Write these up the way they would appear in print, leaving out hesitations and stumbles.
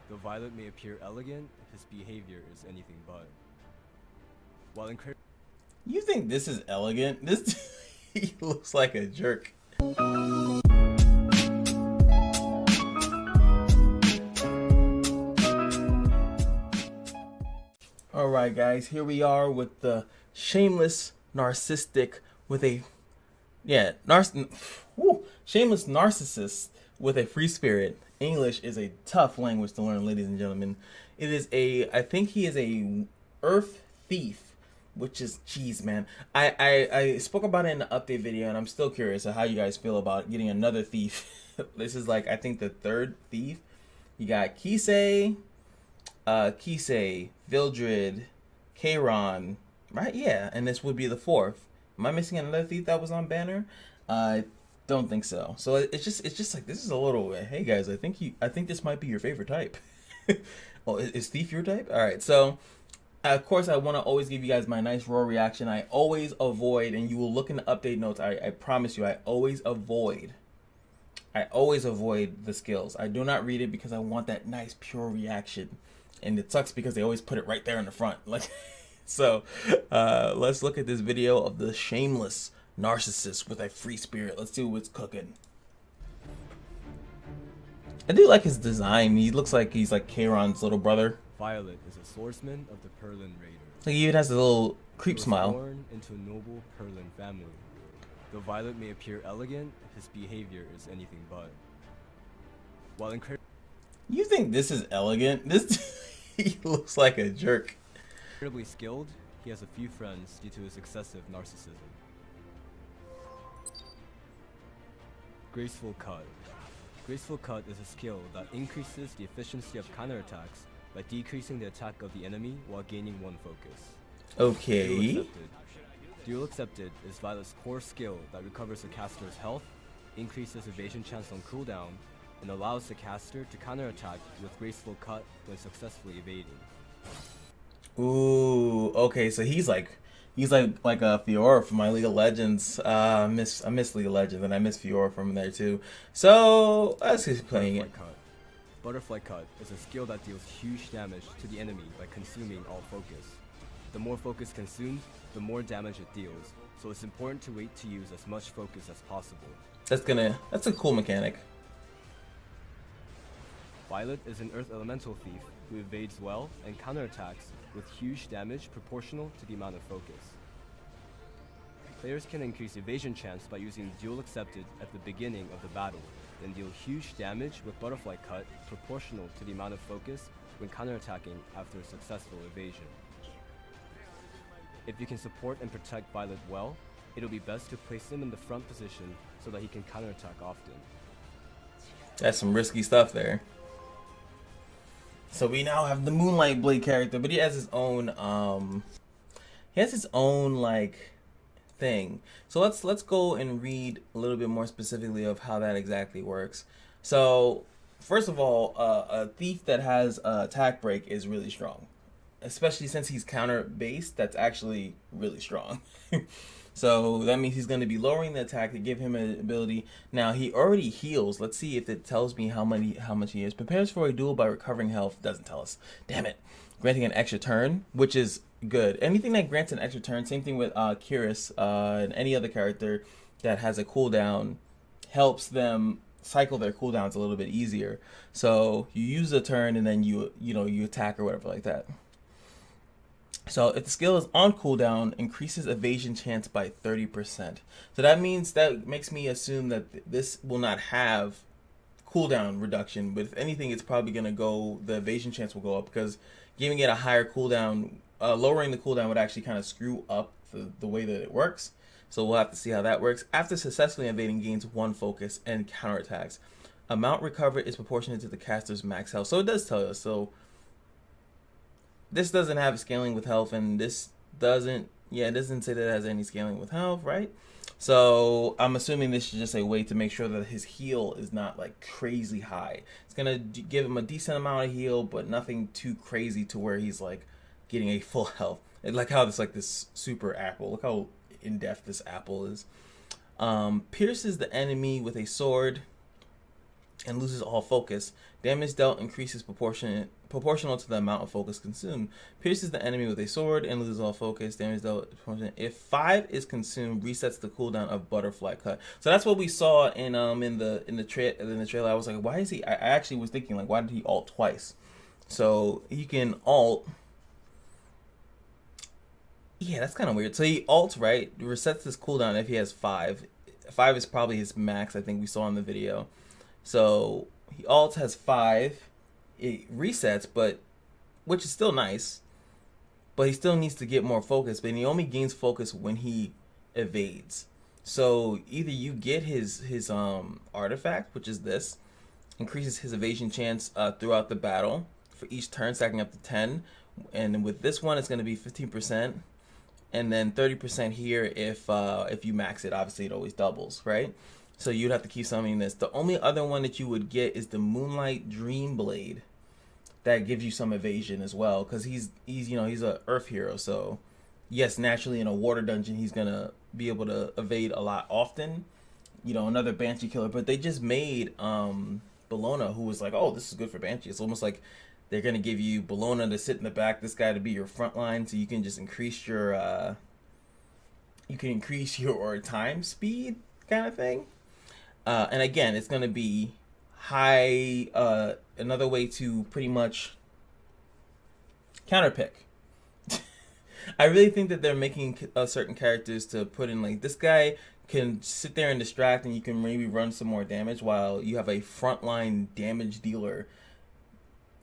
Though Violet may appear elegant, his behavior is anything but. While incredibly You think this is elegant? This he looks like a jerk. All right, guys, here we are with the shameless narcissistic with a shameless narcissist with a free spirit. English is a tough language to learn, ladies and gentlemen. It is I think he is a earth thief, which is, jeez, man. I spoke about it in the update video, and I'm still curious of how you guys feel about getting another thief. This is like, I think, the third thief. You got Kisei, Vildred, Kairon, right? Yeah, and this would be the fourth. Am I missing another thief that was on banner? I don't think so. So it's just like, this is a little. Hey guys, I think this might be your favorite type. Well, is thief your type? All right, so. Of course, I want to always give you guys my nice raw reaction. I always avoid, and you will look in the update notes. I promise you, I always avoid the skills. I do not read it because I want that nice pure reaction, and it sucks because they always put it right there in the front. Like, so let's look at this video of the shameless narcissist with a free spirit. Let's see what's cooking. I do like his design. He looks like he's like Kairon's little brother. Violet is a swordsman of the Perlin Raiders. Like, he even has a little creep smile. Born into a noble Perlin family. Though Violet may appear elegant, his behavior is anything but. While You think this is elegant? This he looks like a jerk. incredibly skilled, he has a few friends due to his excessive narcissism. Graceful Cut. Graceful Cut is a skill that increases the efficiency of counterattacks by decreasing the attack of the enemy while gaining one focus. Okay. Duel Accepted is Violet's core skill that recovers the caster's health, increases evasion chance on cooldown, and allows the caster to counterattack with Graceful Cut when successfully evading. Ooh, okay, so he's like a Fiora from my League of Legends. I miss League of Legends, and I miss Fiora from there too. So let's keep playing it. Butterfly Cut is a skill that deals huge damage to the enemy by consuming all focus. The more focus consumed, the more damage it deals, so it's important to wait to use as much focus as possible. That's a cool mechanic. Violet is an Earth Elemental thief who evades well and counterattacks with huge damage proportional to the amount of focus. Players can increase evasion chance by using Duel Accepted at the beginning of the battle, then deal huge damage with Butterfly Cut proportional to the amount of focus when counterattacking after a successful evasion. If you can support and protect Violet well, it'll be best to place him in the front position so that he can counterattack often. That's some risky stuff there. So we now have the Moonlight Blade character, but he has his own like thing. So let's go and read a little bit more specifically of how that exactly works. So first of all, a thief that has attack break is really strong, especially since he's counter based. That's actually really strong. So that means he's going to be lowering the attack to give him an ability. Now he already heals. Let's see if it tells me how much he is. Prepares for a duel by recovering health. Doesn't tell us. Damn it. Granting an extra turn, which is good. Anything that grants an extra turn, same thing with Kiris and any other character that has a cooldown, helps them cycle their cooldowns a little bit easier. So you use a turn and then you attack or whatever like that. So if the skill is on cooldown, increases evasion chance by 30%. So that makes me assume that this will not have cooldown reduction, but if anything, it's probably gonna the evasion chance will go up, because giving it a higher cooldown, lowering the cooldown would actually kind of screw up the way that it works. So we'll have to see how that works. After successfully evading, gains 1 focus and counterattacks. Amount recovered is proportionate to the caster's max health. So it does tell us. So this doesn't have scaling with health, and this doesn't it doesn't say that it has any scaling with health, right? So I'm assuming this is just a way to make sure that his heal is not like crazy high. It's gonna give him a decent amount of heal, but nothing too crazy to where he's like getting a full health. And like how it's like this super apple. Look how in depth this apple is. Pierces the enemy with a sword. and loses all focus. Damage dealt increases proportional to the amount of focus consumed. Pierces the enemy with a sword and loses all focus. Damage dealt if 5 is consumed, resets the cooldown of butterfly cut. So that's what we saw in the trailer. I was like, why is he? I actually was thinking, like, why did he ult twice? So he can ult. Yeah, that's kind of weird. So he ults, right? Resets his cooldown if he has 5. 5 is probably his max, I think we saw in the video. So he ults, has 5. It resets, but which is still nice. But he still needs to get more focus. But he only gains focus when he evades. So either you get his artifact, which is this, increases his evasion chance throughout the battle for each turn, stacking up to 10. And with this one, it's going to be 15%. And then 30% here if you max it. Obviously, it always doubles, right? So you'd have to keep summoning this. The only other one that you would get is the Moonlight Dream Blade. That gives you some evasion as well, because he's a Earth hero. So yes, naturally in a water dungeon, he's gonna be able to evade a lot often. Another Banshee killer. But they just made Bologna, who was like, oh, this is good for Banshee. It's almost like they're going to give you Bologna to sit in the back, this guy to be your front line, so you can just increase your time speed kind of thing. And again, it's going to be high, another way to pretty much counterpick. I really think that they're making certain characters to put in, like, this guy can sit there and distract, and you can maybe run some more damage while you have a frontline damage dealer.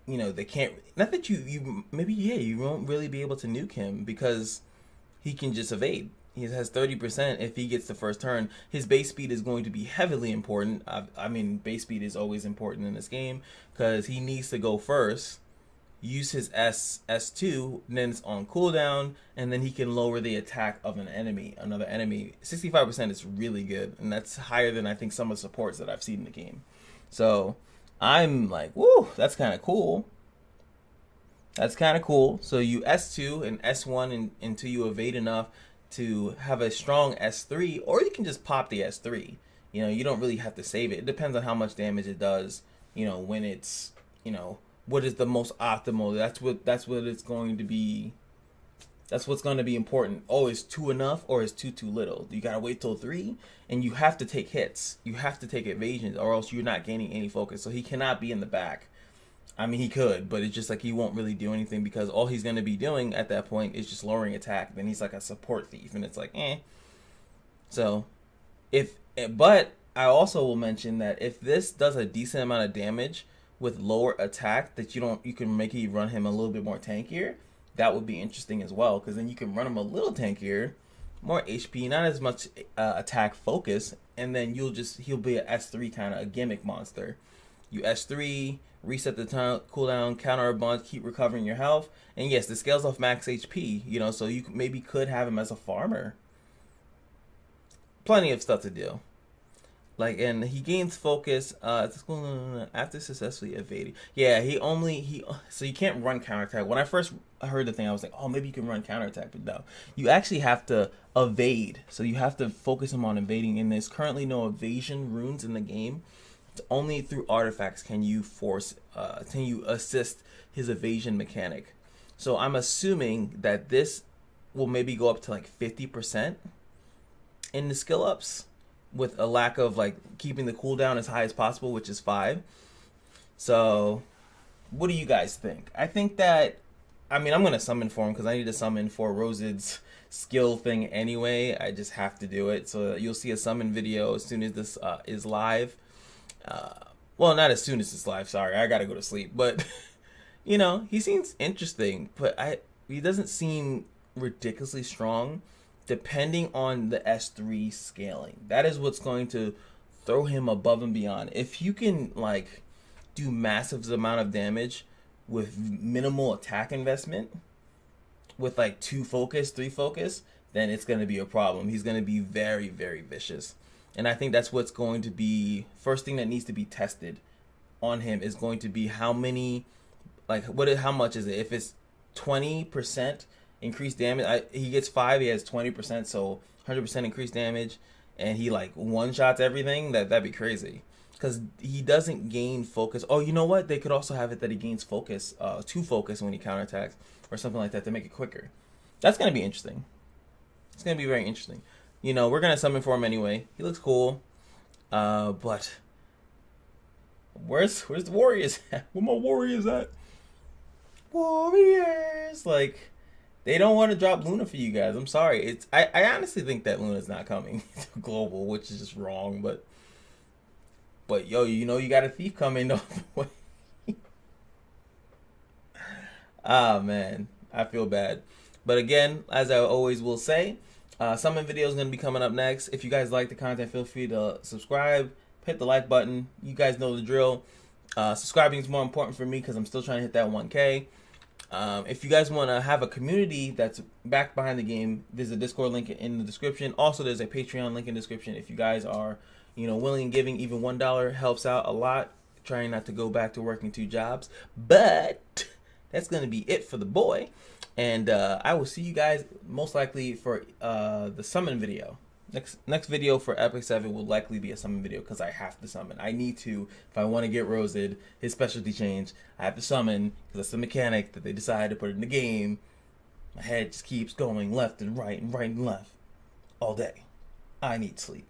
They can't, not that you won't really be able to nuke him because he can just evade. He has 30% if he gets the first turn. His base speed is going to be heavily important. I mean, base speed is always important in this game because he needs to go first, use his S2, then it's on cooldown, and then he can lower the attack of another enemy. 65% is really good, and that's higher than I think some of the supports that I've seen in the game. So I'm like, woo, that's kind of cool. That's kind of cool. So you S2 and S1 until you evade enough to have a strong S3, or you can just pop the S3. You don't really have to save it. It depends on how much damage it does, when it's, what is the most optimal. That's what it's going to be. That's what's going to be important. Oh, is 2 enough or is 2 too little? You got to wait till 3, and you have to take hits. You have to take evasions, or else you're not gaining any focus. So he cannot be in the back. I mean, he could, but it's just like he won't really do anything because all he's going to be doing at that point is just lowering attack. Then he's like a support thief, and it's like, eh. So, but I also will mention that if this does a decent amount of damage with lower attack, that you can make it run him a little bit more tankier. That would be interesting as well, because then you can run him a little tankier, more HP, not as much attack focus, and then he'll be an S3 kind of a gimmick monster. You S3, reset the cooldown, counter a bunch, keep recovering your health, and yes, the scales off max HP, so you maybe could have him as a farmer. Plenty of stuff to do. And he gains focus after successfully evading. Yeah, so you can't run counterattack. When I first heard the thing, I was like, oh, maybe you can run counterattack, but no. You actually have to evade. So you have to focus him on evading, and there's currently no evasion runes in the game. It's only through artifacts can you assist his evasion mechanic. So I'm assuming that this will maybe go up to like 50% in the skill ups, with a lack of keeping the cooldown as high as possible, which is 5. So what do you guys think? I think that, I'm going to summon for him because I need to summon for Rosid's skill thing anyway. I just have to do it. So you'll see a summon video as soon as this is live. Well, not as soon as it's live, sorry. I got to go to sleep. But, he seems interesting, but he doesn't seem ridiculously strong. Depending on the S3 scaling, that is what's going to throw him above and beyond. If you can do massive amount of damage with minimal attack investment, with 2 focus, 3 focus, then it's going to be a problem. He's going to be very, very vicious, and I think that's what's going to be first thing that needs to be tested on him is going to be how many, how much is it? If it's 20%. Increased damage. He gets 5. He has 20%, so 100% increased damage, and he one shots everything. That'd be crazy. because he doesn't gain focus. Oh, you know what? They could also have it that he gains focus, to focus when he counterattacks or something like that to make it quicker. That's gonna be interesting. It's gonna be very interesting. You know, we're gonna summon for him anyway. He looks cool, but where's the warriors at? Where my warriors at? Warriors, like, they don't want to drop Luna for you guys. I'm sorry. I honestly think that Luna's not coming to global, which is just wrong. But yo, you know you got a thief coming all the way. Ah man, I feel bad. But again, as I always will say, summon video is going to be coming up next. If you guys like the content, feel free to subscribe, hit the like button. You guys know the drill. Subscribing is more important for me because I'm still trying to hit that 1K. If you guys want to have a community that's back behind the game, there's a Discord link in the description. Also, there's a Patreon link in the description. If you guys are, you know, willing and giving, even $1 helps out a lot. Trying not to go back to working 2 jobs. But that's going to be it for the boy. And I will see you guys most likely for the summon video. Next video for Epic 7 will likely be a summon video because I have to summon. I need to, if I want to get Rosid, his specialty change, I have to summon because that's the mechanic that they decided to put in the game. My head just keeps going left and right and left all day. I need sleep.